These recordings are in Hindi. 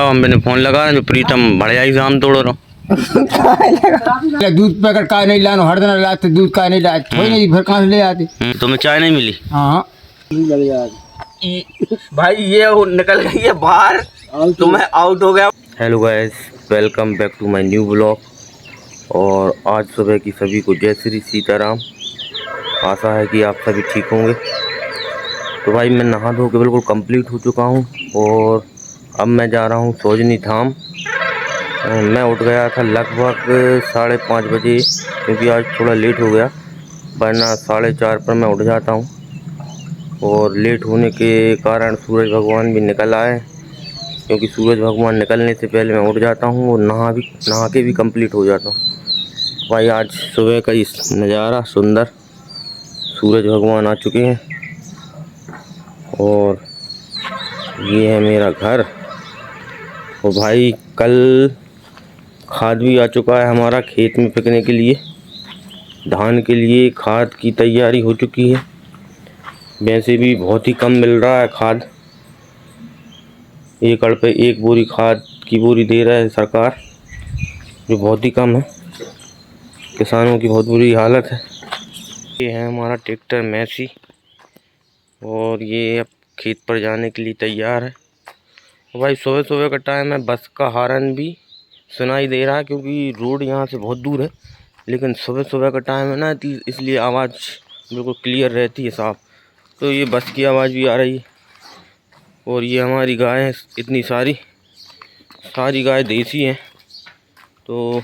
मैंने फोन लगा जो प्रीतम बढ़िया एग्जाम तोड़ रहा दूध पैकेट का नहीं लाना, हर दिन लाते दूध का नहीं लाते, कोई नहीं फिर कहाँ से ले आते। तुम्हें चाय नहीं मिली? हाँ भाई ये निकल गई है बाहर, तुम्हें आउट हो गया। Hello guys, welcome back to my new blog. और आज सुबह की सभी को जय श्री सीताराम। आशा है कि आप सभी ठीक होंगे। तो भाई मैं नहा धो के बिल्कुल कंप्लीट हो चुका हूँ और अब मैं जा रहा हूँ सोजनी धाम। मैं उठ गया था लगभग 5:30 बजे, क्योंकि आज थोड़ा लेट हो गया, वरना 4:30 पर मैं उठ जाता हूँ। और लेट होने के कारण सूरज भगवान भी निकल आए, क्योंकि सूरज भगवान निकलने से पहले मैं उठ जाता हूँ और नहा के भी कंप्लीट हो जाता हूँ। भाई आज सुबह का इस नज़ारा सुंदर, सूरज भगवान आ चुके हैं और ये है मेरा घर। और भाई कल खाद भी आ चुका है हमारा खेत में फेंकने के लिए, धान के लिए खाद की तैयारी हो चुकी है। वैसे भी बहुत ही कम मिल रहा है खाद, एकड़ पे 1 बोरी खाद की बोरी दे रहा है सरकार, जो बहुत ही कम है। किसानों की बहुत बुरी हालत है। ये है हमारा ट्रैक्टर मैसी और ये अब खेत पर जाने के लिए तैयार है। भाई सुबह सुबह का टाइम है, बस का हॉर्न भी सुनाई दे रहा है, क्योंकि रोड यहाँ से बहुत दूर है, लेकिन सुबह सुबह का टाइम है ना, इसलिए आवाज़ बिल्कुल क्लियर रहती है, साफ। तो ये बस की आवाज़ भी आ रही है। और ये हमारी गाय है, इतनी सारी गाय देसी हैं। तो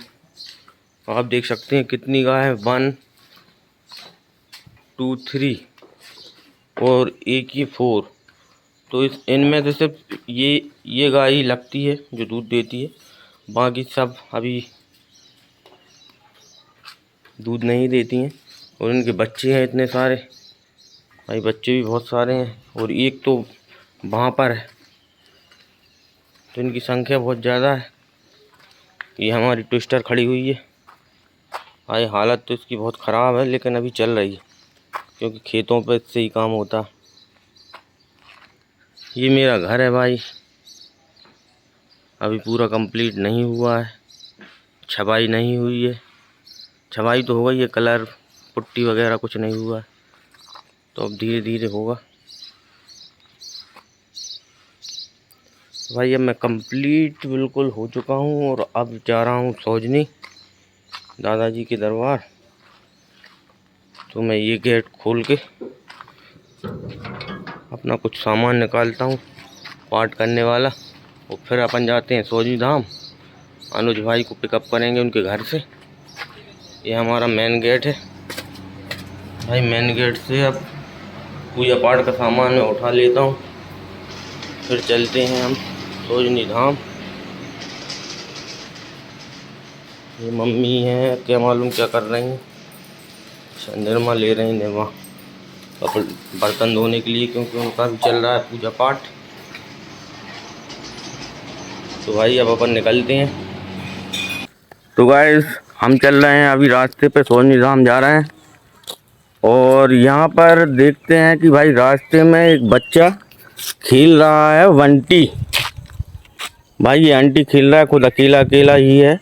आप देख सकते हैं कितनी गाय है, 1 2 3 और एक ये 4। तो इनमें से सिर्फ ये गाय ही लगती है जो दूध देती है, बाकी सब अभी दूध नहीं देती हैं। और इनके बच्चे हैं इतने सारे, भाई बच्चे भी बहुत सारे हैं, और एक तो वहाँ पर है, तो इनकी संख्या बहुत ज़्यादा है। ये हमारी ट्विस्टर खड़ी हुई है। भाई हालत तो इसकी बहुत ख़राब है, लेकिन अभी चल रही है, क्योंकि खेतों पर इससे ही काम होता है। ये मेरा घर है भाई, अभी पूरा कंप्लीट नहीं हुआ है, छपाई नहीं हुई है। छपाई तो हो गई है, कलर पुट्टी वगैरह कुछ नहीं हुआ है, तो अब धीरे धीरे होगा। भाई अब मैं कंप्लीट बिल्कुल हो चुका हूँ और अब जा रहा हूँ सोजनी दादाजी के दरबार। तो मैं ये गेट खोल के अपना कुछ सामान निकालता हूँ पार्ट करने वाला, और फिर अपन जाते हैं सोजनी धाम। अनुज भाई को पिकअप करेंगे उनके घर से। ये हमारा मेन गेट है भाई। मेन गेट से अब पूजा पाठ का सामान मैं उठा लेता हूँ, फिर चलते हैं हम सोजनी धाम। ये मम्मी है, क्या मालूम क्या कर रही हैं, निर्मा ले रही हैं निर्मा बर्तन धोने के लिए, क्योंकि उनका भी चल रहा है पूजा पाठ। तो भाई अब अपन निकलते हैं। तो गाइस हम चल रहे हैं अभी रास्ते पे सोजनी धाम जा रहे हैं, और यहाँ पर देखते हैं कि भाई रास्ते में एक बच्चा खेल रहा है बंटी। भाई ये आंटी खेल रहा है, खुद अकेला अकेला ही है।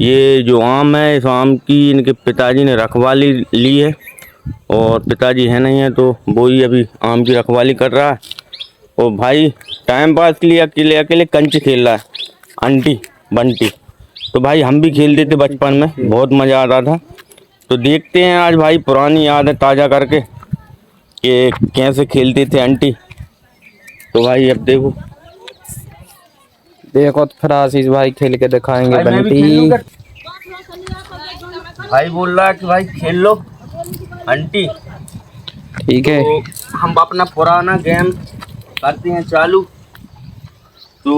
ये जो आम है, इस आम की इनके पिताजी ने रखवाली ली है, और पिताजी है नहीं है, तो वो ही अभी आम की रखवाली कर रहा है। और भाई टाइम पास के लिए अकेले अकेले कंच खेल रहा है आंटी बंटी। तो भाई हम भी खेलते थे बचपन में, बहुत मज़ा आता था। तो देखते हैं आज भाई पुरानी यादें ताज़ा करके कि कैसे खेलते थे आंटी। तो भाई अब देखो देखो तो फिर आशीष भाई खेल के दिखाएंगे बंटी। भाई बोल रहा है कि भाई खेल लो आंटी। ठीक है, तो हम अपना पुराना गेम करते हैं चालू। तो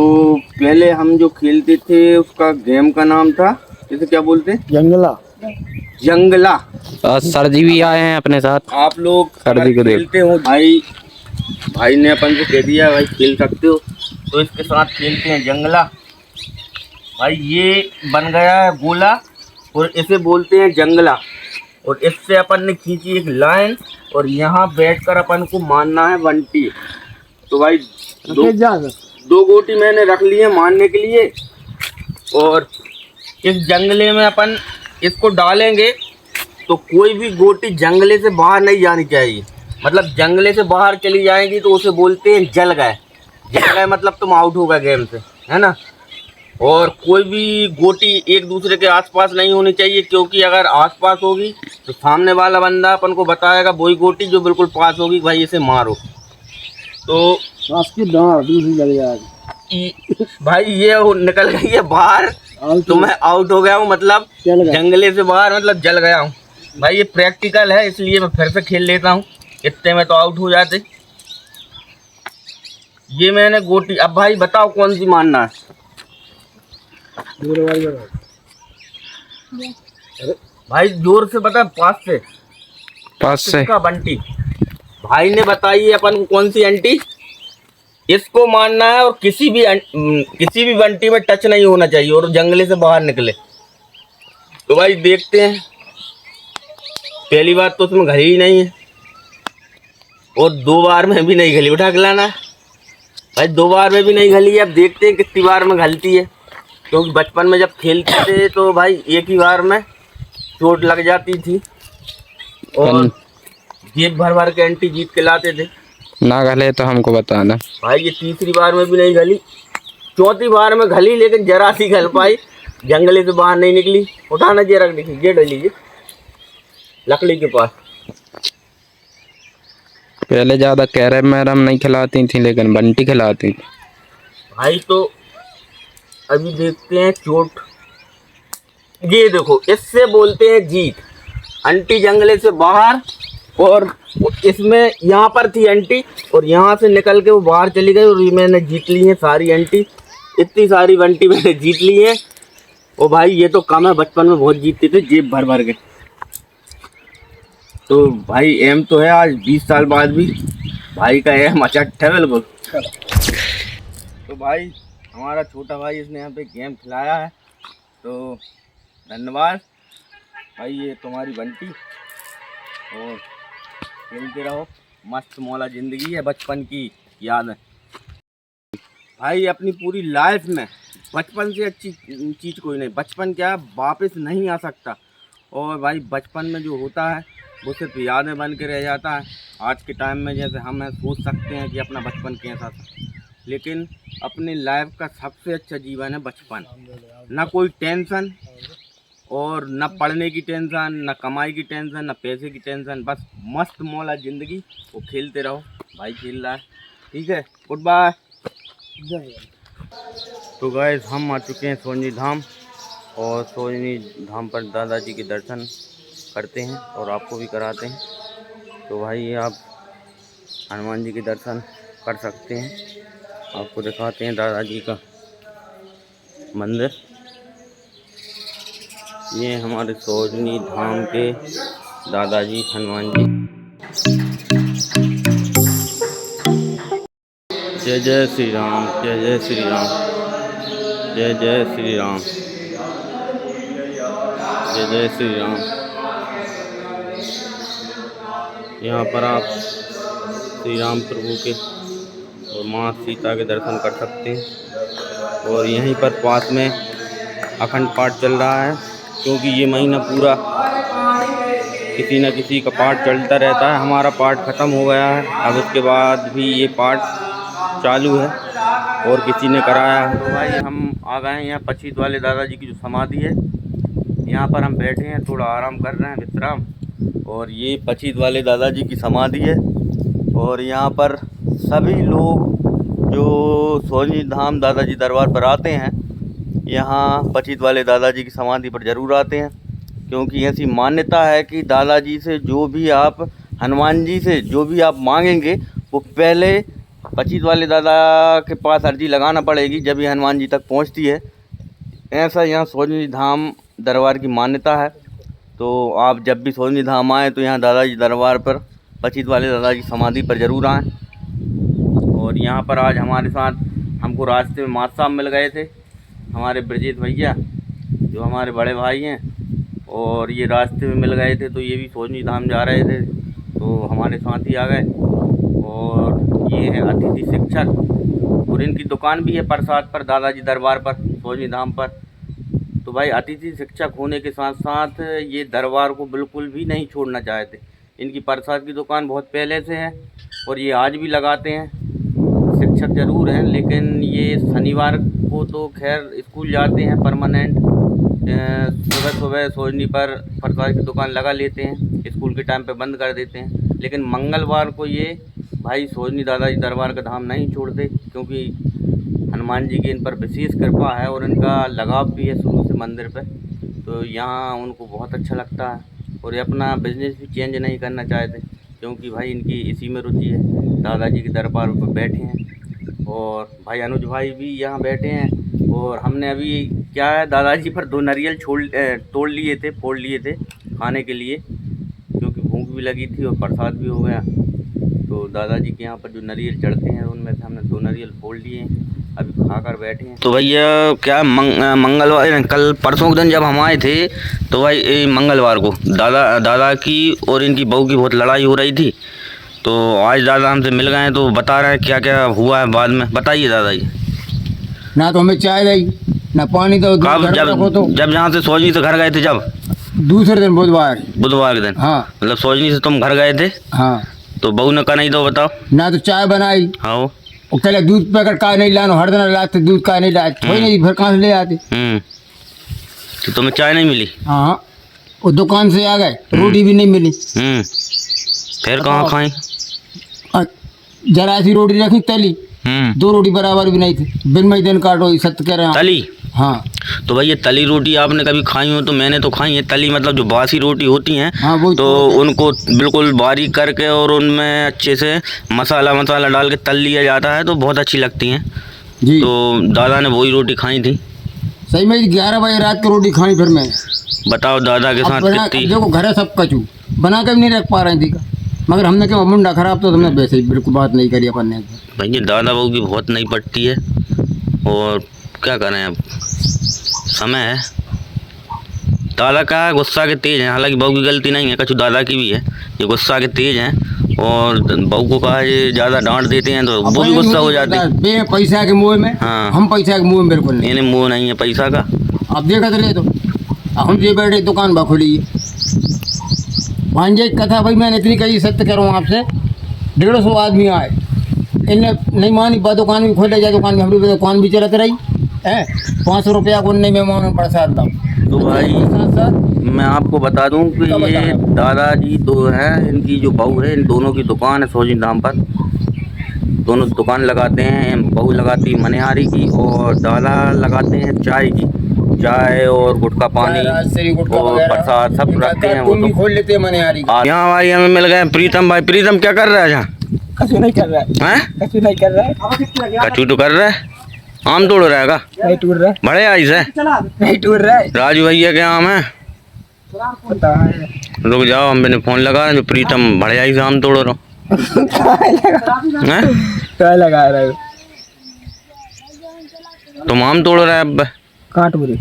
पहले हम जो खेलते थे उसका गेम का नाम था, जैसे क्या बोलते हैं, जंगला। सर जी भी आए हैं अपने साथ। आप लोग सर जी को खेलते हो, भाई ने अपन से कह दिया भाई खेल सकते हो, तो इसके साथ खेलते हैं जंगला। भाई ये बन गया है गोला, और इसे बोलते हैं जंगला। और इससे अपन ने खींची एक लाइन, और यहाँ बैठकर अपन को मारना है बंटी। तो भाई 2 गोटी मैंने रख ली है मारने के लिए। और इस जंगले में अपन इसको डालेंगे तो कोई भी गोटी जंगले से बाहर नहीं जानी चाहिए। मतलब जंगले से बाहर चली जाएगी तो उसे बोलते हैं जल गए। जल गए मतलब तुम आउट हो गए गेम से, है ना। और कोई भी गोटी एक दूसरे के आसपास नहीं होनी चाहिए, क्योंकि अगर आसपास होगी तो सामने वाला बंदा अपन को बताएगा वही गोटी जो बिल्कुल पास होगी, भाई इसे मारो। तो दूसरी लग जाएगी भाई ये निकल गई है बाहर तो मैं आउट हो गया हूँ, मतलब जंगले से बाहर, मतलब जल गया हूँ। भाई ये प्रैक्टिकल है, इसलिए मैं फिर से खेल लेता हूँ, इतने में तो आउट हो जाते। ये मैंने गोटी, अब भाई बताओ कौन सी मारना है। भाई जोर से बता, पास से का बंटी भाई ने बताई है अपन को कौन सी आंटी, इसको मारना है। और किसी भी बंटी में टच नहीं होना चाहिए और जंगले से बाहर निकले। तो भाई देखते हैं। पहली बात तो उसमें घली ही नहीं है और 2 बार में भी नहीं घली। उठा के लाना भाई, 2 बार में भी नहीं घली है। अब देखते हैं कितनी बार में घलती है, क्योंकि बचपन में जब खेलते थे तो भाई एक ही बार में चोट लग जाती थी और जेब भर भर के एंटी जीत के लाते थे। ना घले तो हमको बताना। भाई ये तीसरी बार में भी नहीं घली, चौथी बार में घली, लेकिन जरा सी घल पाई, जंगले से बाहर नहीं निकली। उठाना जे रख देखिए, ये डली जी लकड़ी के पास। पहले ज्यादा कैरम मैरम नहीं खिलाती थी, लेकिन बंटी खिलाती थी भाई। तो अभी देखते हैं चोट। ये देखो, इससे बोलते हैं जीत। आंटी जंगले से बाहर, और इसमें यहाँ पर थी आंटी और यहाँ से निकल के वो बाहर चली गई और ये मैंने जीत ली है सारी आंटी। इतनी सारी बंटी मैंने जीत ली है। और भाई ये तो कम है, बचपन में बहुत जीतते थे जेब भर भर के। तो भाई एम तो है आज 20 साल बाद भी भाई का एम अचट है बिल्कुल। तो भाई हमारा छोटा भाई, इसने यहाँ पे गेम खिलाया है, तो धन्यवाद भाई। ये तुम्हारी बंटी, और खेलते रहो, मस्त मौला ज़िंदगी है, बचपन की याद है भाई। अपनी पूरी लाइफ में बचपन से अच्छी चीज़ कोई नहीं। बचपन क्या वापस नहीं आ सकता, और भाई बचपन में जो होता है वो सिर्फ यादें बन के रह जाता है। आज के टाइम में जैसे हम सोच सकते हैं कि अपना बचपन कैसा था, लेकिन अपनी लाइफ का सबसे अच्छा जीवन है बचपन। ना कोई टेंशन, और न पढ़ने की टेंशन, न कमाई की टेंशन, न पैसे की टेंशन, बस मस्त मौला ज़िंदगी। वो खेलते रहो, भाई खेल रहा है, ठीक है। Good bye. तो गाइस हम आ चुके हैं सोनी धाम, और सोनी धाम पर दादाजी के दर्शन करते हैं और आपको भी कराते हैं। तो भाई आप हनुमान जी के दर्शन कर सकते हैं, आपको दिखाते हैं दादाजी का मंदिर। ये हमारे सोजनी धाम के दादाजी हनुमान जी। जय जय श्री राम, जय जय श्री राम, जय जय श्री राम, जय जय श्री राम। यहाँ पर आप श्री राम प्रभु के और माँ सीता के दर्शन कर सकते हैं। और यहीं पर पास में अखंड पाठ चल रहा है, क्योंकि ये महीना पूरा किसी न किसी का पाठ चलता रहता है। हमारा पाठ ख़त्म हो गया है, अब उसके बाद भी ये पाठ चालू है और किसी ने कराया है। तो भाई हम आ गए हैं यहाँ पछीत वाले दादाजी की जो समाधि है, यहाँ पर हम बैठे हैं, थोड़ा आराम कर रहे हैं, विश्राम। और ये पछीत वाले दादाजी की समाधि है, और यहाँ पर सभी लोग जो सोनी धाम दादाजी दरबार पर आते हैं, यहाँ पछीत वाले दादाजी की समाधि पर ज़रूर आते हैं, क्योंकि ऐसी मान्यता है कि दादाजी से जो भी आप, हनुमान जी से जो भी आप मांगेंगे, वो पहले पछीत वाले दादा के पास अर्जी लगाना पड़ेगी, जब ये हनुमान जी तक पहुंचती है। ऐसा यहाँ सोनी धाम दरबार की मान्यता है। तो आप जब भी सोनी धाम आएँ तो यहाँ दादाजी दरबार पर, पछीत वाले दादाजी समाधि पर ज़रूर आएँ। और यहाँ पर आज हमारे साथ, हमको रास्ते में माता साहब मिल गए थे, हमारे ब्रजेश भैया जो हमारे बड़े भाई हैं, और ये रास्ते में मिल गए थे, तो ये भी सोनी धाम जा रहे थे, तो हमारे साथ ही आ गए। और ये है अतिथि शिक्षक और इनकी दुकान भी है प्रसाद पर, दादाजी दरबार पर, सोजनी धाम पर। तो भाई अतिथि शिक्षक होने के साथ साथ ये दरबार को बिल्कुल भी नहीं छोड़ना चाहते। इनकी प्रसाद की दुकान बहुत पहले से है और ये आज भी लगाते हैं। शिक्षक ज़रूर हैं लेकिन ये शनिवार को तो खैर स्कूल जाते हैं परमानेंट। सुबह सुबह सोजनी पर प्रसाद की दुकान लगा लेते हैं, स्कूल के टाइम पे बंद कर देते हैं। लेकिन मंगलवार को ये भाई सोजनी दादाजी दरबार का धाम नहीं छोड़ते, क्योंकि हनुमान जी की इन पर विशेष कृपा है और इनका लगाव भी है शुरू से मंदिर पे। तो यहाँ उनको बहुत अच्छा लगता है और ये अपना बिजनेस भी चेंज नहीं करना चाहते, क्योंकि भाई इनकी इसी में रुचि है। दादाजी के दरबार पर बैठे हैं और भाई अनुज भाई भी यहाँ बैठे हैं। और हमने अभी क्या है, दादाजी पर 2 नारियल तोड़ लिए थे, फोड़ लिए थे खाने के लिए, क्योंकि भूख भी लगी थी और प्रसाद भी हो गया। तो दादाजी के यहाँ पर जो नारियल चढ़ते हैं उनमें से हमने 2 नारियल फोड़ लिए हैं, अभी खाकर बैठे हैं। तो भैया क्या मंगलवार कल परसों के दिन जब हम आए थे तो भाई मंगलवार को दादा की और इनकी बहू की बहुत लड़ाई हो रही थी। तो आज दादा हमसे मिल गए हैं तो बता रहे हैं क्या क्या हुआ है बाद में। बताइए दादाजी। ना तो हमें चाय दी ना पानी दो। जब यहाँ से सोजनी से घर गए थे, जब दूसरे दिन बुधवार के दिन, हाँ मतलब सोजनी से तुम घर गए थे, हाँ। तो बहू ने कहा नहीं दो, बताओ। ना तो चाय बनाई, हाँ वो कहले दूध पैकेट का नहीं लानो, हर दिन लाते दूध का नहीं लाते, कोई नहीं, फिर कहाँ से ले आते। तो तुम्हें चाय नहीं मिली? हाँ, वो दुकान से आ गए, रोटी भी नहीं मिली। फिर कहाँ खाई? जरा सी रोटी रखी तली, 2 रोटी बराबर भी नहीं थी। बिन में दिन काटो, सत्य कह रहे हैं। तली? हाँ। तो भाई ये तली रोटी आपने कभी खाई हो? तो मैंने तो खाई है तली, मतलब जो बासी रोटी होती हैं, हाँ, वो तो उनको बिल्कुल बारीक करके और उनमें अच्छे से मसाला डाल के तल लिया जाता है, तो बहुत अच्छी लगती हैं जी। तो दादा ने वही रोटी खाई थी। सही में 11 बजे रात की रोटी खाई फिर मैं। बताओ दादा के साथ कितनी। देखो घर है सब कचू, बना के भी नहीं रख पा रहे थी, मगर हमने क्या मुंडा खराब, तो हमने वैसे ही बिल्कुल बात नहीं करी अपन ने। भाई ये दादा बहू की बहुत नहीं पड़ती है और क्या करें, अब समय है। दादा का गुस्सा के तेज हैं, हालांकि बहू की गलती नहीं है, कछु दादा की भी है। ये गुस्सा के तेज हैं और बहू को कहा ये ज़्यादा डांट देते हैं तो वो भी गुस्सा हो जाते हैं। पैसा के मुँह में, हाँ, हम पैसा के मुँह में बिल्कुल नहीं, इन्हें मुँह नहीं है पैसा का। अब देखा तो ले, तो हम ये बैठे दुकान बा खुली है। भांजे कथा भाई मैंने इतनी कही, सत्य कह रहा हूँ आपसे, 150 आदमी आए, इन्हें नहीं मानी, दुकान भी खोले जाए, दुकान में हमारी दुकान भी चलती रही है। 500 रुपया को नहीं मेहमानों प्रसाद दो। तो भाई मैं आपको बता दूं कि ये दादाजी 2 हैं, इनकी जो बहू है, इन दोनों की दुकान है सोजनी धाम पर। दोनों दुकान लगाते हैं, बहू लगाती है मनिहारी की और दादा लगाते हैं चाय की। चाय और गुटखा पानी और प्रसाद सब रखते हैं वो तो। खोल लेते हैं मनिहारी। यहाँ भाई हमें मिल गए प्रीतम भाई। प्रीतम क्या कर रहा है यहाँ? कछु नहीं कर रहा है, कछु नहीं कर रहा है। कछु तो कर रहा है, आम तोड़ रहा है? नहीं टूट रहा है, बड़े आई से नहीं टूट रहा है। राजू भैया के आम है? रुक जाओ, हम मैंने फोन लगा जो प्रीतम बड़े आई से आम तोड़ रहा क्या लगा रहा है? तुम आम तोड़ रहा है? अब काट बुरी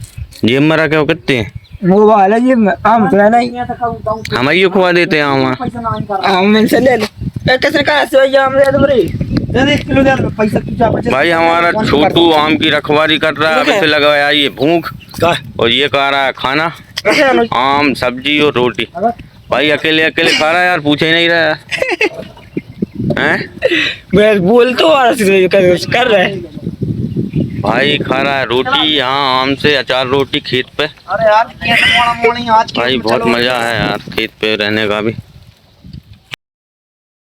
जेब में रखे हो कितने? वो वाला ये आम तो नहीं, हम ये खुआ देते हैं आम में से ले लो। कैसे कहा से आम ले दो रे, 1 किलो दे दो, पैसा पूछा। भाई हमारा छोटू आम की रखवाली कर रहा है, अब इसे लगाया ये भूख और ये खा रहा है खाना, आम सब्जी और रोटी। भाई अकेले खा रहा है यार, पूछे ही नहीं रहा है। मैं बोल तो कर रहा है भाई, खा रहा है रोटी यहाँ, आम से अचार रोटी खेत पे। अरे यार भाई बहुत मजा है यार खेत पे रहने का भी।